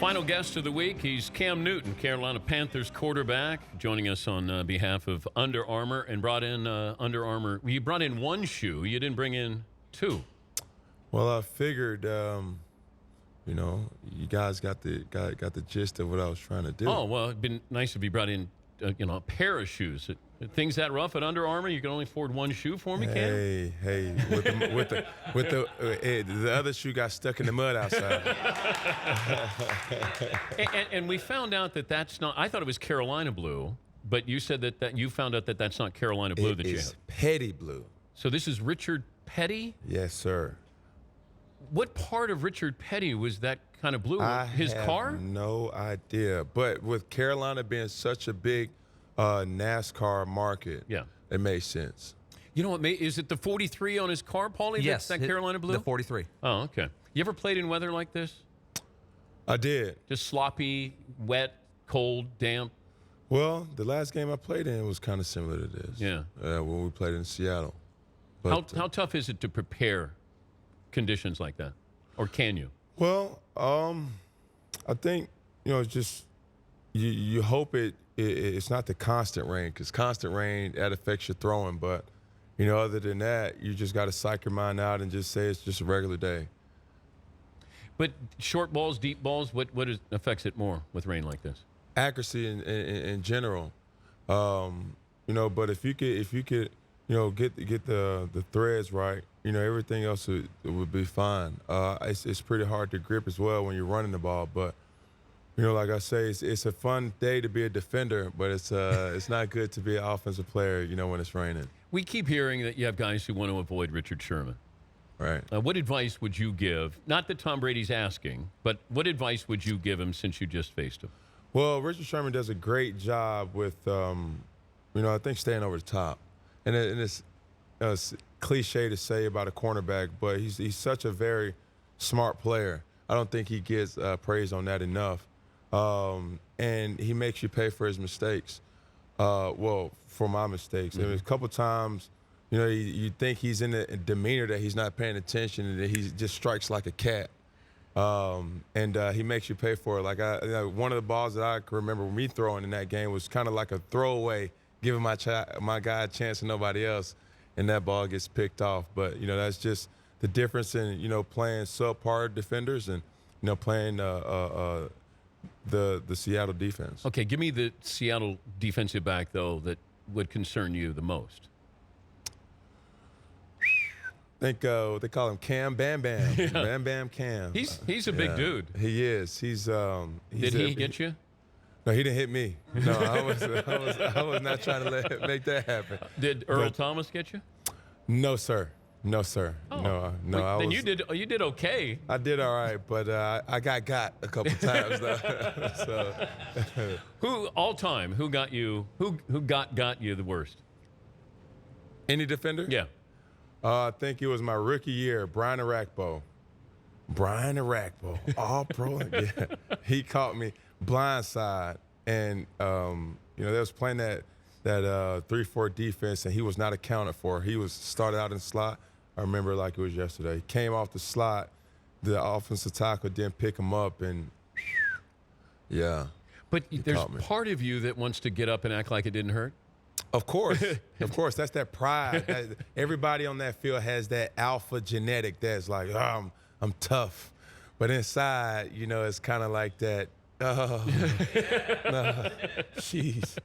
final guest of the week, he's Cam Newton, Carolina Panthers quarterback, joining us on behalf of Under Armour, and brought in Under Armour. You brought in one shoe. You didn't bring in two. Well, I figured, you guys got the gist of what I was trying to do. Oh, well, it'd been nice if you brought in, a pair of shoes. Things that rough at Under Armour? You can only afford one shoe for me, Cam? Hey, with the other shoe got stuck in the mud outside. and we found out that that's not. I thought it was Carolina blue, but you said that you found out that that's not Carolina blue that you have. It's Petty blue. So this is Richard Petty? Yes, sir. What part of Richard Petty was that kind of blue? His car? No idea. But with Carolina being such a big NASCAR market, yeah, it made sense. You know what? Is it the 43 on his car, Paulie? Yes, that Carolina blue. The 43. Oh, okay. You ever played in weather like this? I did. Just sloppy, wet, cold, damp. Well, the last game I played in was kind of similar to this. Yeah. When we played in Seattle. But, how tough is it to prepare conditions like that, or can you? Well, I think it's just you hope it's not the constant rain, because constant rain that affects your throwing. But other than that, you just got to psych your mind out and just say it's just a regular day. But short balls, deep balls, what affects it more with rain like this? Accuracy in general, But if you could, get the threads right, everything else would be fine. It's pretty hard to grip as well when you're running the ball, but like I say, it's a fun day to be a defender, but it's not good to be an offensive player, when it's raining. We keep hearing that you have guys who want to avoid Richard Sherman. Right. What advice would you give? Not that Tom Brady's asking, but what advice would you give him since you just faced him? Well, Richard Sherman does a great job with, I think staying over the top. And it's cliche to say about a cornerback, but he's such a very smart player. I don't think he gets praise on that enough. And he makes you pay for his mistakes. For my mistakes. Mm-hmm. A couple times, you think he's in a demeanor that he's not paying attention and that he just strikes like a cat. And he makes you pay for it. Like one of the balls that I can remember me throwing in that game was kind of like a throwaway, giving my guy a chance and nobody else, and that ball gets picked off. But that's just the difference in playing subpar defenders and playing the Seattle defense. Okay, give me the Seattle defensive back though that would concern you the most. I think what they call him Cam Bam Bam. Yeah. Bam Bam Cam. He's a big dude. He is. Did he get you? No, he didn't hit me. No, I was not trying to make that happen. Did Earl Thomas get you? No, sir. No, sir. Oh. No. Then you did okay. I did all right, but I got a couple times though. So. Who all time? Who got you? Who got you the worst? Any defender? Yeah. I think it was my rookie year, Brian Arakpo, all pro. Yeah. He caught me blindside, and they was playing that 3-4 defense, and he was not accounted for. He was started out in slot. I remember like it was yesterday. He came off the slot, the offensive tackle didn't pick him up, and yeah. But there's part of you that wants to get up and act like it didn't hurt. Of course, that's that pride. Everybody on that field has that alpha genetic that's like, oh, I'm tough, but inside, it's kind of like that. Oh, no, jeez.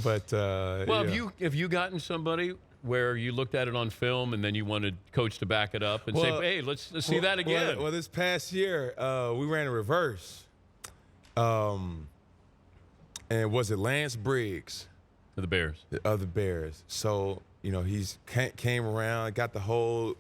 But well, have you gotten somebody where you looked at it on film and then you wanted coach to back it up and say, hey, let's see that again? Well, this past year we ran in reverse, and was it Lance Briggs? Of the Bears. Of the Bears. So, he's came around, got the whole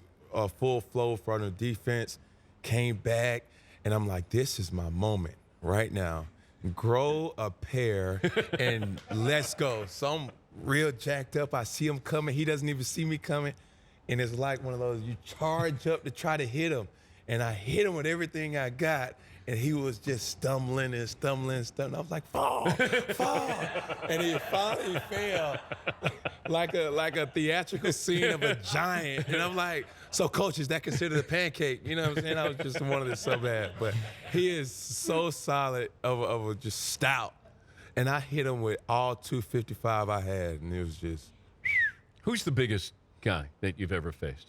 full flow from the defense, came back, and I'm like, this is my moment right now. Grow a pair and let's go. So I'm real jacked up. I see him coming. He doesn't even see me coming. And it's like one of those, you charge up to try to hit him. And I hit him with everything I got. and he was just stumbling. I was like, fall. And he finally fell like a theatrical scene of a giant. And I'm like, so coach, is that considered a pancake? You know what I'm saying? I was just wanted it so bad. But he is so solid of a just stout. And I hit him with all 255 I had, and it was just. Who's the biggest guy that you've ever faced?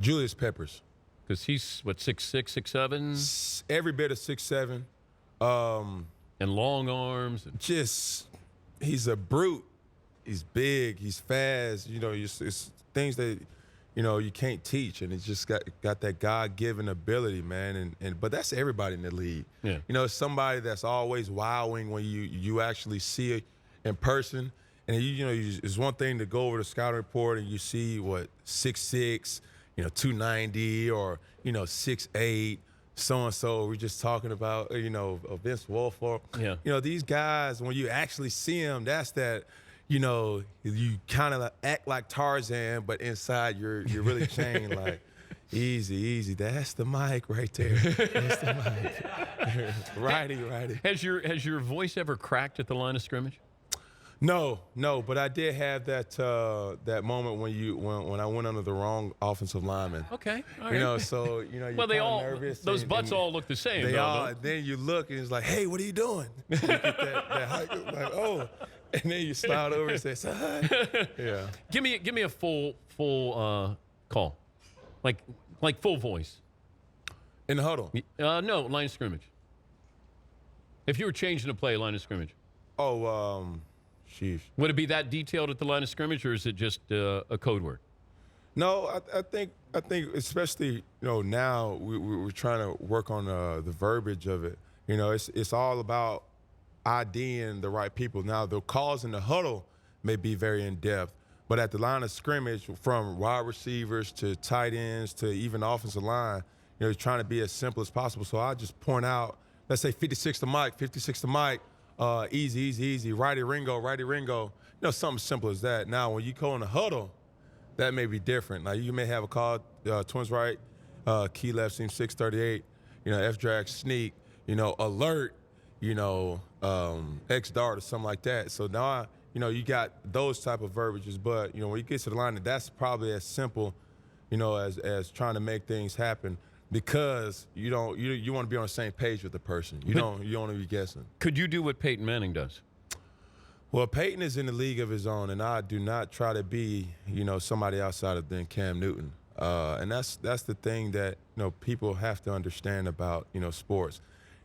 Julius Peppers. Because he's, what, 6'6", 6'7"? Every bit of 6'7". And long arms. He's a brute. He's big. He's fast. You know, it's things that, you know, you can't teach. And it's just got that God-given ability, man. But that's everybody in the league. Yeah. You know, it's somebody that's always wowing when you actually see it in person. And, it's one thing to go over the scouting report and you see, 6'6", 290 or, 6'8", so-and-so. We're just talking about, Vince Wolf. Or, these guys, when you actually see them, that's that, you kind of act like Tarzan, but inside you're really chained like, easy. That's the mic right there. That's the mic. Righty. Has your voice ever cracked at the line of scrimmage? No, but I did have that moment when I went under the wrong offensive lineman. Okay, all right. You're well, they all nervous. those butts all look the same. They all. Then you look and it's like, hey, what are you doing? You get that hike, like, oh, and then you slide over and say, son. Yeah. Give me a full call, like full voice. In the huddle. No, line of scrimmage. If you were changing a play, line of scrimmage. Oh, sheesh. Would it be that detailed at the line of scrimmage, or is it just a code word? No, I think especially now we're trying to work on the verbiage of it. It's all about IDing the right people. Now the calls in the huddle may be very in depth, but at the line of scrimmage, from wide receivers to tight ends to even offensive line, trying to be as simple as possible. So I just point out, let's say 56 to Mike, easy, righty Ringo, something simple as that. Now, when you go in the huddle, that may be different. Now, you may have a call, twins right, key left seam 638, F-drag sneak, alert, X-dart or something like that. So now, you got those type of verbiages. But, when you get to the line, that's probably as simple, as trying to make things happen. Because you want to be on the same page with the person. You don't want to be guessing. Could you do what Peyton Manning does? Well, Peyton is in a league of his own, and I do not try to be, somebody outside of then Cam Newton. And that's the thing that people have to understand about sports.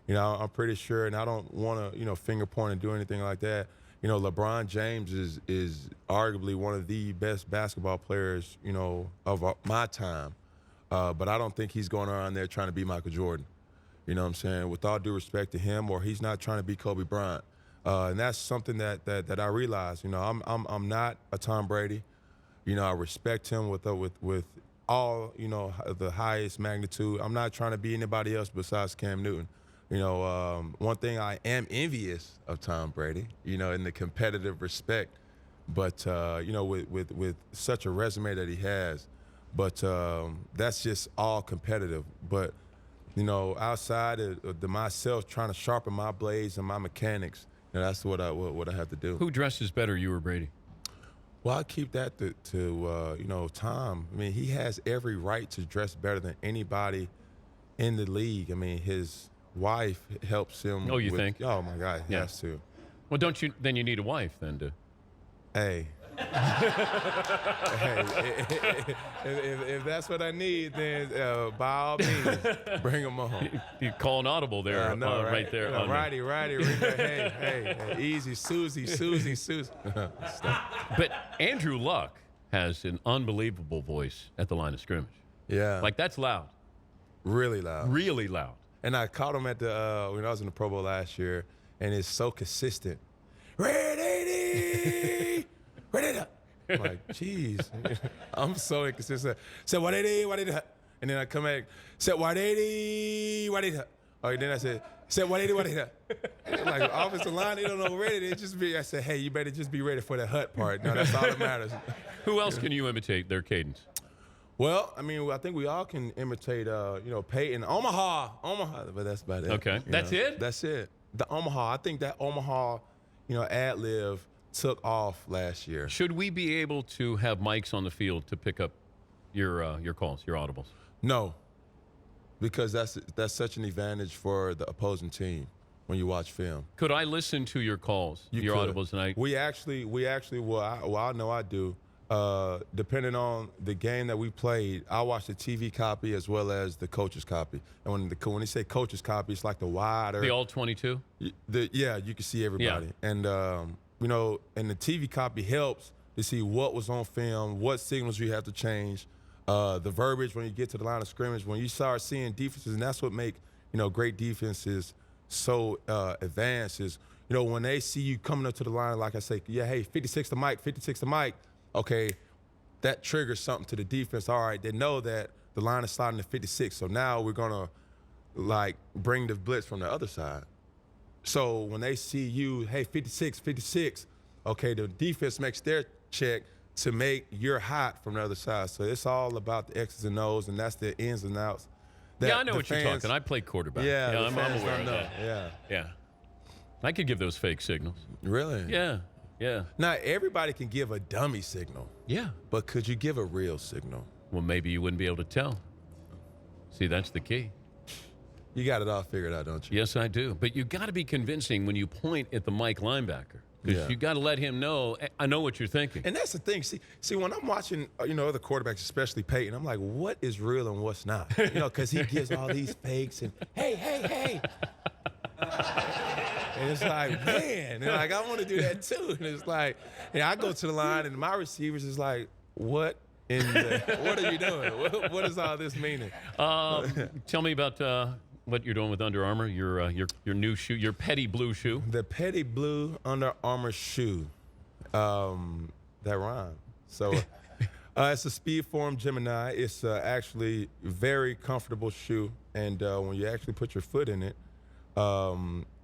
I'm pretty sure, and I don't want to finger point and do anything like that. LeBron James is arguably one of the best basketball players of my time. But I don't think he's going around there trying to be Michael Jordan. You know what I'm saying? With all due respect to him, or he's not trying to be Kobe Bryant. And that's something that I realize. I'm not a Tom Brady. I respect him with all the highest magnitude. I'm not trying to be anybody else besides Cam Newton. One thing I am envious of Tom Brady. In the competitive respect, but with such a resume that he has. But that's just all competitive. But, outside of myself trying to sharpen my blades and my mechanics, that's what I have to do. Who dresses better, you or Brady? Well, I keep that to Tom. I mean, he has every right to dress better than anybody in the league. I mean, his wife helps him. Oh, you think? Oh, my God, he has to. Well, don't you? Then you need a wife then to. Hey. If that's what I need, then by all means, bring them on. You call an audible there, right there. Righty. Hey, easy, Susie. But Andrew Luck has an unbelievable voice at the line of scrimmage. Yeah. Like, that's loud. Really loud. Really loud. And I caught him at when I was in the Pro Bowl last year, and it's so consistent. Ready! I'm like, geez, I'm so inconsistent. Said, what it? And then I come back, said, what it? Oh, then I said, what it? Like, offensive line, they don't know ready. I said, hey, you better just be ready for the hut part. No, that's all that matters. Who else can you imitate their cadence? Well, I mean, I think we all can imitate, Peyton. Omaha, but that's about it. Okay. That's it? That's it. The Omaha. I think that Omaha, ad-lib took off last year. Should we be able to have mics on the field to pick up your calls, your audibles? No, because that's such an advantage for the opposing team when you watch film. Could I listen to your calls, your could. audibles tonight? We actually, I know I do. Depending on the game that we played, I watch the TV copy as well as the coach's copy. And when they say coach's copy, it's like the wider. The all 22? You can see everybody. Yeah. And, and the TV copy helps to see what was on film, what signals you have to change, the verbiage when you get to the line of scrimmage, when you start seeing defenses, and that's what make, great defenses so advanced is, when they see you coming up to the line, like I say, hey, 56 to Mike, 56 to Mike. Okay, that triggers something to the defense. All right, they know that the line is sliding to 56, so now we're going to, bring the blitz from the other side. So when they see you, hey, 56, 56, okay, the defense makes their check to make you're hot from the other side. So it's all about the X's and O's, and that's the ins and outs. I know what you're talking. I play quarterback. Yeah, I'm aware of that. Yeah. I could give those fake signals. Really? Yeah. Now, everybody can give a dummy signal. Yeah. But could you give a real signal? Well, maybe you wouldn't be able to tell. See, that's the key. You got it all figured out, don't you? Yes, I do. But you got to be convincing when you point at the Mike linebacker. Because you got to let him know, I know what you're thinking. And that's the thing. See, when I'm watching, other quarterbacks, especially Peyton, I'm like, what is real and what's not? Because he gives all these fakes and, hey. And it's like, man, and I want to do that too. And it's like, I go to the line and my receivers is like, what are you doing? What is all this meaning? Tell me about what you're doing with Under Armour, your new shoe, your petty blue shoe. The petty blue Under Armour shoe. That rhyme. So it's a Speedform Gemini. It's actually very comfortable shoe. And when you actually put your foot in it,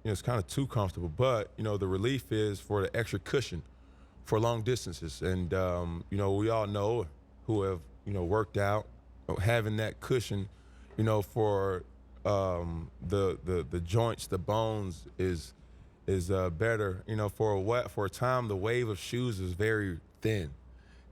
it's kind of too comfortable, but the relief is for the extra cushion for long distances. And we all know who have worked out, having that cushion, for the joints, the bones is better. For a time the wave of shoes is very thin,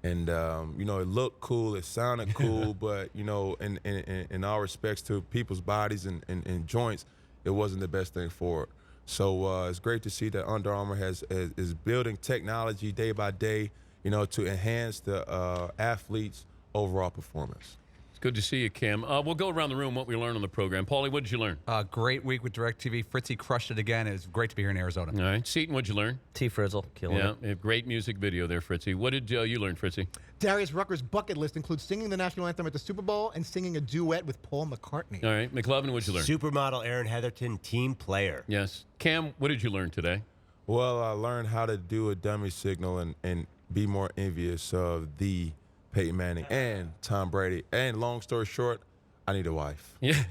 and it looked cool, it sounded cool, but in all respects to people's bodies and joints, it wasn't the best thing for it. So it's great to see that Under Armour is building technology day by day, to enhance the athlete's overall performance. It's good to see you, Cam. We'll go around the room what we learned on the program. Paulie, what did you learn? Great week with DirecTV. Fritzy crushed it again. It was great to be here in Arizona. All right. Seton, what did you learn? T. Frizzle, killing it. Yeah, great music video there, Fritzy. What did you learn, Fritzy? Darius Rucker's bucket list includes singing the national anthem at the Super Bowl and singing a duet with Paul McCartney. All right. McLovin, what did you learn? Supermodel Aaron Heatherton, team player. Yes. Cam, what did you learn today? Well, I learned how to do a dummy signal and be more envious of the Peyton Manning and Tom Brady. And long story short, I need a wife. Yeah.